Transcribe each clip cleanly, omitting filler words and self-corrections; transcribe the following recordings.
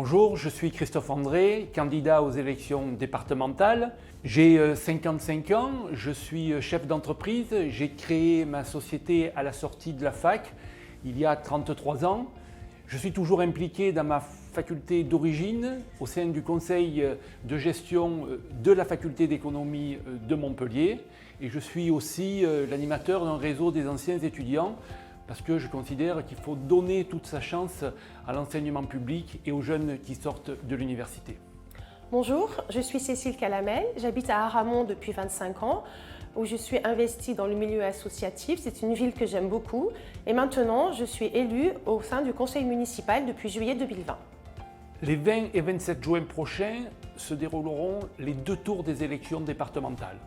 Bonjour, je suis Christophe André, candidat aux élections départementales. J'ai 55 ans, je suis chef d'entreprise. J'ai créé ma société à la sortie de la fac, il y a 33 ans. Je suis toujours impliqué dans ma faculté d'origine, au sein du conseil de gestion de la faculté d'économie de Montpellier. Et je suis aussi l'animateur d'un réseau des anciens étudiants, parce que je considère qu'il faut donner toute sa chance à l'enseignement public et aux jeunes qui sortent de l'université. Bonjour, je suis Cécile Calamel, j'habite à Aramon depuis 25 ans, où je suis investie dans le milieu associatif. C'est une ville que j'aime beaucoup et maintenant je suis élue au sein du conseil municipal depuis juillet 2020. Les 20 et 27 juin prochains se dérouleront les 2 tours des élections départementales.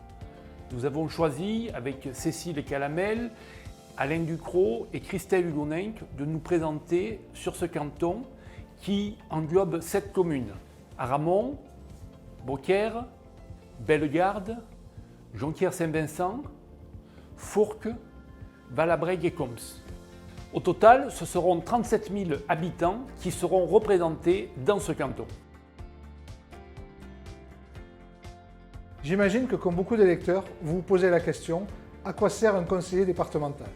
Nous avons choisi avec Cécile Calamel, Alain Ducrot et Christelle Hulonenc de nous présenter sur ce canton qui englobe 7 communes. Aramon, Beaucaire, Bellegarde, Jonquière-Saint-Vincent, Fourques, Valabrègue et Combes. Au total, ce seront 37 000 habitants qui seront représentés dans ce canton. J'imagine que comme beaucoup d'électeurs, vous vous posez la question « À quoi sert un conseiller départemental ?»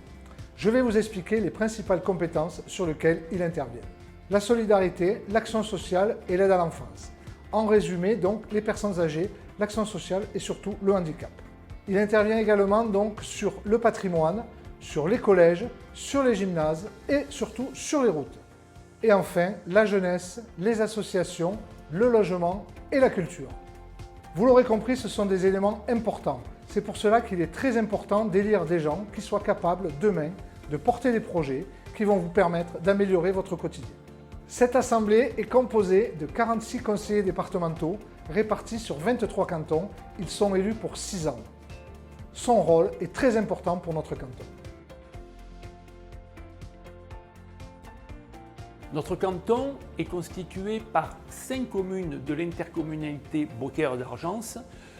Je vais vous expliquer les principales compétences sur lesquelles il intervient. La solidarité, l'action sociale et l'aide à l'enfance. En résumé, donc, les personnes âgées, l'action sociale et surtout le handicap. Il intervient également donc sur le patrimoine, sur les collèges, sur les gymnases et surtout sur les routes. Et enfin, la jeunesse, les associations, le logement et la culture. Vous l'aurez compris, ce sont des éléments importants. C'est pour cela qu'il est très important d'élire des gens qui soient capables demain de porter des projets qui vont vous permettre d'améliorer votre quotidien. Cette assemblée est composée de 46 conseillers départementaux répartis sur 23 cantons. Ils sont élus pour 6 ans. Son rôle est très important pour notre canton. Notre canton est constitué par 5 communes de l'intercommunalité Beaucaire d'Argence,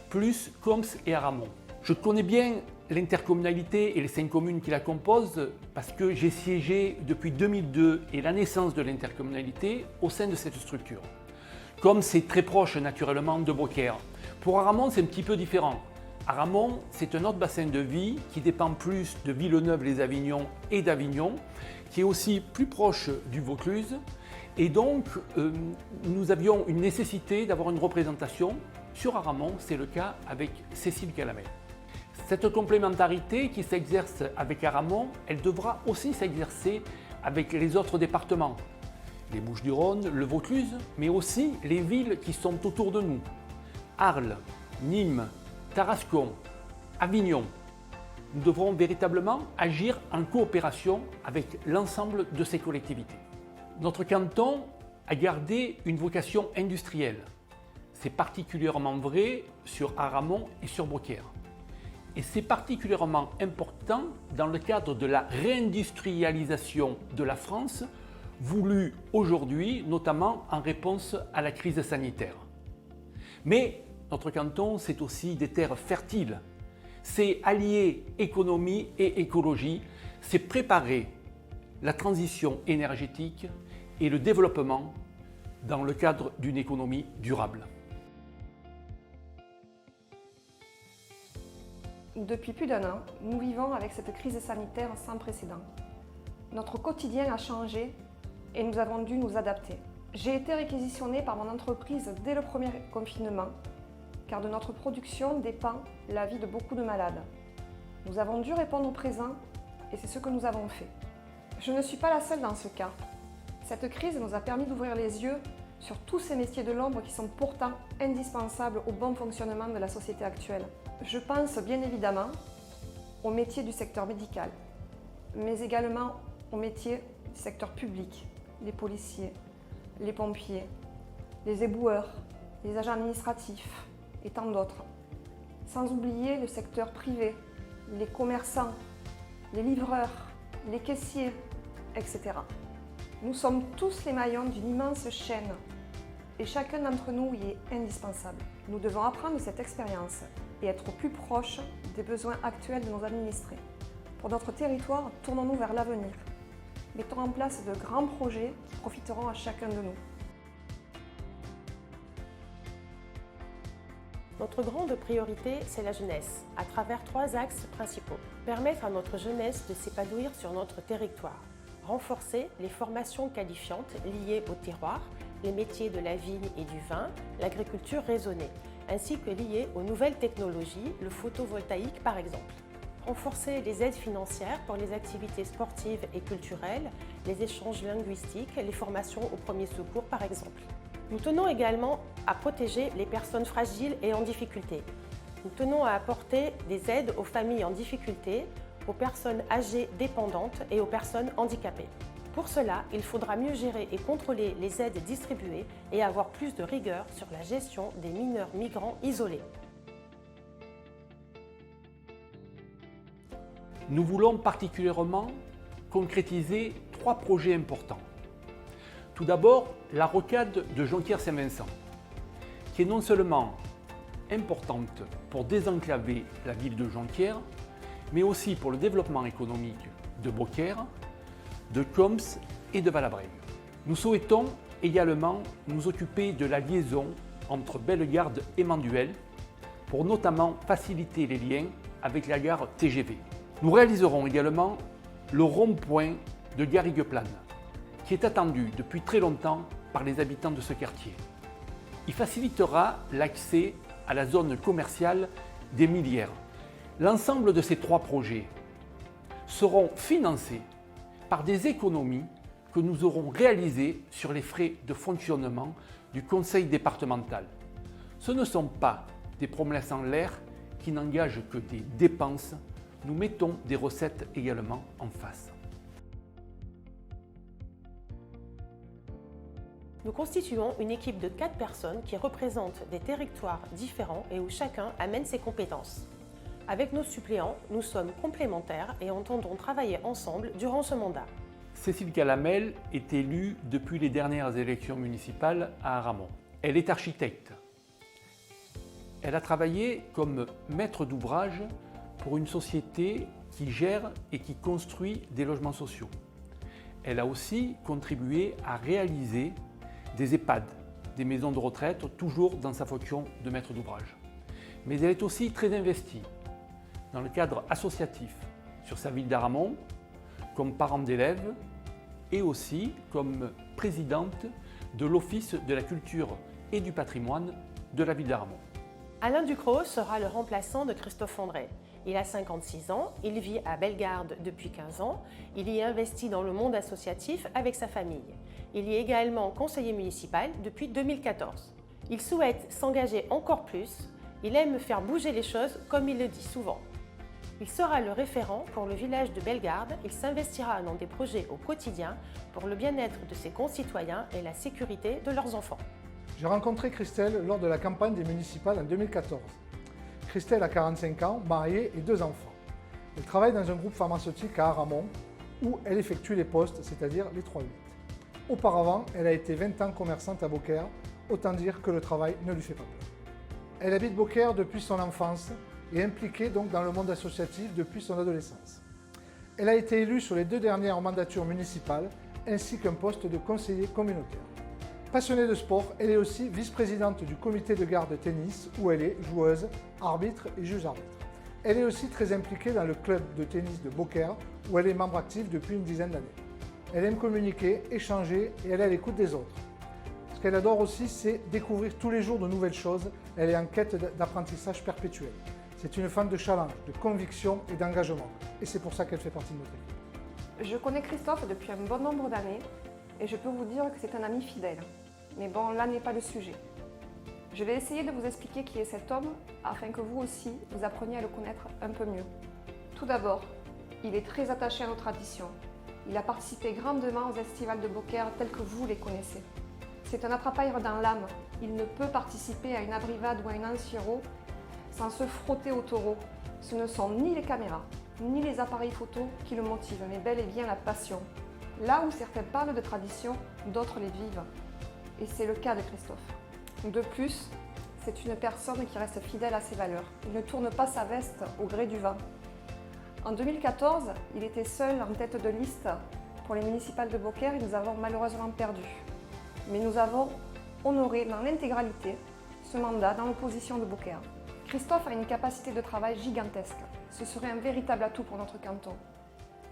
plus Combes et Aramon. Je connais bien l'intercommunalité et les 5 communes qui la composent parce que j'ai siégé depuis 2002 et la naissance de l'intercommunalité au sein de cette structure. Combes c'est très proche naturellement de Beaucaire. Pour Aramon, c'est un petit peu différent. Aramon, c'est un autre bassin de vie qui dépend plus de Villeneuve-les-Avignon et d'Avignon, qui est aussi plus proche du Vaucluse. Et donc, nous avions une nécessité d'avoir une représentation sur Aramon. C'est le cas avec Cécile Calamel. Cette complémentarité qui s'exerce avec Aramon, elle devra aussi s'exercer avec les autres départements. Les Bouches-du-Rhône, le Vaucluse, mais aussi les villes qui sont autour de nous. Arles, Nîmes, Tarascon, Avignon. Nous devrons véritablement agir en coopération avec l'ensemble de ces collectivités. Notre canton a gardé une vocation industrielle. C'est particulièrement vrai sur Aramon et sur Beaucaire. Et c'est particulièrement important dans le cadre de la réindustrialisation de la France, voulue aujourd'hui, notamment en réponse à la crise sanitaire. Mais notre canton, c'est aussi des terres fertiles. C'est allier économie et écologie, c'est préparer la transition énergétique et le développement dans le cadre d'une économie durable. Depuis plus d'1 an, nous vivons avec cette crise sanitaire sans précédent. Notre quotidien a changé et nous avons dû nous adapter. J'ai été réquisitionnée par mon entreprise dès le premier confinement, car de notre production dépend la vie de beaucoup de malades. Nous avons dû répondre au présent et c'est ce que nous avons fait. Je ne suis pas la seule dans ce cas. Cette crise nous a permis d'ouvrir les yeux sur tous ces métiers de l'ombre qui sont pourtant indispensables au bon fonctionnement de la société actuelle. Je pense bien évidemment aux métiers du secteur médical, mais également aux métiers du secteur public, les policiers, les pompiers, les éboueurs, les agents administratifs et tant d'autres. Sans oublier le secteur privé, les commerçants, les livreurs, les caissiers, etc. Nous sommes tous les maillons d'une immense chaîne et chacun d'entre nous y est indispensable. Nous devons apprendre de cette expérience et être au plus proche des besoins actuels de nos administrés. Pour notre territoire, tournons-nous vers l'avenir. Mettons en place de grands projets qui profiteront à chacun de nous. Notre grande priorité, c'est la jeunesse, à travers 3 axes principaux. Permettre à notre jeunesse de s'épanouir sur notre territoire. Renforcer les formations qualifiantes liées au terroir, les métiers de la vigne et du vin, l'agriculture raisonnée, ainsi que liées aux nouvelles technologies, le photovoltaïque par exemple. Renforcer les aides financières pour les activités sportives et culturelles, les échanges linguistiques, les formations aux premiers secours par exemple. Nous tenons également à protéger les personnes fragiles et en difficulté. Nous tenons à apporter des aides aux familles en difficulté, aux personnes âgées dépendantes et aux personnes handicapées. Pour cela, il faudra mieux gérer et contrôler les aides distribuées et avoir plus de rigueur sur la gestion des mineurs migrants isolés. Nous voulons particulièrement concrétiser 3 projets importants. Tout d'abord, la rocade de Jonquière-Saint-Vincent, qui est non seulement importante pour désenclaver la ville de Jonquière, mais aussi pour le développement économique de Beaucaire, de Coms et de Valabrègue. Nous souhaitons également nous occuper de la liaison entre Bellegarde et Manduel pour notamment faciliter les liens avec la gare TGV. Nous réaliserons également le rond-point de Garrigues-Plane, qui est attendu depuis très longtemps par les habitants de ce quartier. Il facilitera l'accès à la zone commerciale des Millières. L'ensemble de ces 3 projets seront financés par des économies que nous aurons réalisées sur les frais de fonctionnement du conseil départemental. Ce ne sont pas des promesses en l'air qui n'engagent que des dépenses. Nous mettons des recettes également en face. Nous constituons une équipe de 4 personnes qui représentent des territoires différents et où chacun amène ses compétences. Avec nos suppléants, nous sommes complémentaires et entendons travailler ensemble durant ce mandat. Cécile Calamel est élue depuis les dernières élections municipales à Aramon. Elle est architecte. Elle a travaillé comme maître d'ouvrage pour une société qui gère et qui construit des logements sociaux. Elle a aussi contribué à réaliser des EHPAD, des maisons de retraite, toujours dans sa fonction de maître d'ouvrage. Mais elle est aussi très investie dans le cadre associatif sur sa ville d'Aramon, comme parent d'élèves et aussi comme présidente de l'Office de la culture et du patrimoine de la ville d'Aramon. Alain Ducrot sera le remplaçant de Christophe André. Il a 56 ans, il vit à Bellegarde depuis 15 ans, il y est investi dans le monde associatif avec sa famille. Il y est également conseiller municipal depuis 2014. Il souhaite s'engager encore plus, il aime faire bouger les choses comme il le dit souvent. Il sera le référent pour le village de Bellegarde, il s'investira dans des projets au quotidien pour le bien-être de ses concitoyens et la sécurité de leurs enfants. J'ai rencontré Christelle lors de la campagne des municipales en 2014. Christelle a 45 ans, mariée et 2 enfants. Elle travaille dans un groupe pharmaceutique à Aramon où elle effectue les postes, c'est-à-dire les 3-8. Auparavant, elle a été 20 ans commerçante à Beaucaire, autant dire que le travail ne lui fait pas peur. Elle habite Beaucaire depuis son enfance et est impliquée donc dans le monde associatif depuis son adolescence. Elle a été élue sur les 2 dernières mandatures municipales ainsi qu'un poste de conseiller communautaire. Passionnée de sport, elle est aussi vice-présidente du comité de garde de tennis où elle est joueuse, arbitre et juge-arbitre. Elle est aussi très impliquée dans le club de tennis de Beaucaire où elle est membre active depuis une dizaine d'années. Elle aime communiquer, échanger et elle est à l'écoute des autres. Ce qu'elle adore aussi, c'est découvrir tous les jours de nouvelles choses. Elle est en quête d'apprentissage perpétuel. C'est une femme de challenge, de conviction et d'engagement. Et c'est pour ça qu'elle fait partie de notre équipe. Je connais Christophe depuis un bon nombre d'années et je peux vous dire que c'est un ami fidèle. Mais bon, là n'est pas le sujet. Je vais essayer de vous expliquer qui est cet homme afin que vous aussi, vous appreniez à le connaître un peu mieux. Tout d'abord, il est très attaché à nos traditions. Il a participé grandement aux estivales de Beaucaire telles que vous les connaissez. C'est un attrapailleur dans l'âme. Il ne peut participer à une abrivade ou à une anciero sans se frotter au taureau. Ce ne sont ni les caméras, ni les appareils photo qui le motivent, mais bel et bien la passion. Là où certains parlent de tradition, d'autres les vivent. Et c'est le cas de Christophe. De plus, c'est une personne qui reste fidèle à ses valeurs. Il ne tourne pas sa veste au gré du vent. En 2014, il était seul en tête de liste pour les municipales de Beaucaire et nous avons malheureusement perdu. Mais nous avons honoré dans l'intégralité ce mandat dans l'opposition de Beaucaire. Christophe a une capacité de travail gigantesque. Ce serait un véritable atout pour notre canton.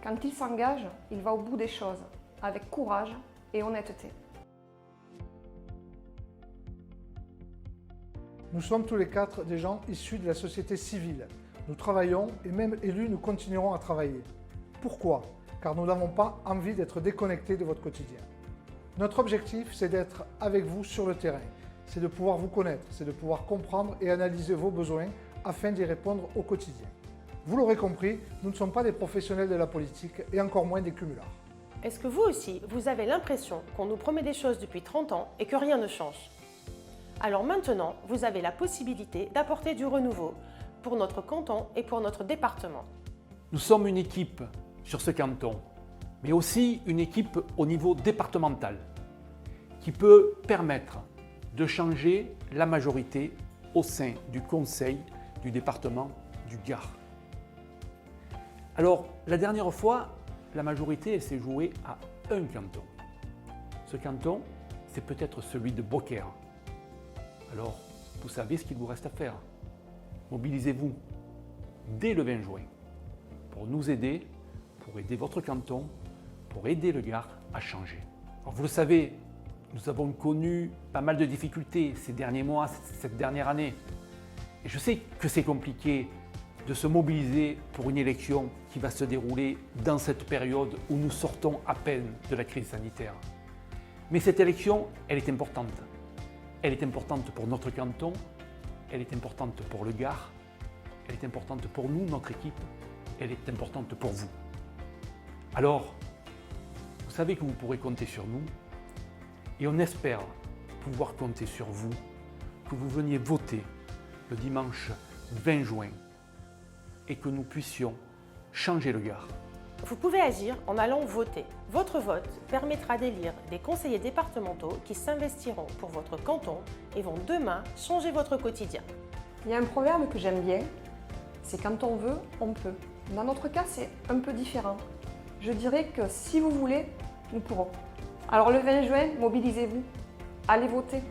Quand il s'engage, il va au bout des choses, avec courage et honnêteté. Nous sommes tous les quatre des gens issus de la société civile. Nous travaillons et même élus, nous continuerons à travailler. Pourquoi? Car nous n'avons pas envie d'être déconnectés de votre quotidien. Notre objectif, c'est d'être avec vous sur le terrain. C'est de pouvoir vous connaître, c'est de pouvoir comprendre et analyser vos besoins afin d'y répondre au quotidien. Vous l'aurez compris, nous ne sommes pas des professionnels de la politique et encore moins des cumulards. Est-ce que vous aussi, vous avez l'impression qu'on nous promet des choses depuis 30 ans et que rien ne change? Alors maintenant, vous avez la possibilité d'apporter du renouveau pour notre canton et pour notre département. Nous sommes une équipe sur ce canton, mais aussi une équipe au niveau départemental qui peut permettre de changer la majorité au sein du conseil du département du Gard. Alors, la dernière fois, la majorité elle s'est jouée à un canton. Ce canton, c'est peut-être celui de Beaucaire. Alors, vous savez ce qu'il vous reste à faire. Mobilisez-vous dès le 20 juin pour nous aider, pour aider votre canton, pour aider le Gard à changer. Alors, vous le savez, nous avons connu pas mal de difficultés ces derniers mois, cette dernière année. Et je sais que c'est compliqué de se mobiliser pour une élection qui va se dérouler dans cette période où nous sortons à peine de la crise sanitaire. Mais cette élection, elle est importante. Elle est importante pour notre canton, elle est importante pour le Gard, elle est importante pour nous, notre équipe, elle est importante pour vous. Alors, vous savez que vous pourrez compter sur nous et on espère pouvoir compter sur vous, que vous veniez voter le dimanche 20 juin et que nous puissions changer le Gard. Vous pouvez agir en allant voter. Votre vote permettra d'élire des conseillers départementaux qui s'investiront pour votre canton et vont demain changer votre quotidien. Il y a un proverbe que j'aime bien, c'est quand on veut, on peut. Dans notre cas, c'est un peu différent. Je dirais que si vous voulez, nous pourrons. Alors le 20 juin, mobilisez-vous, allez voter.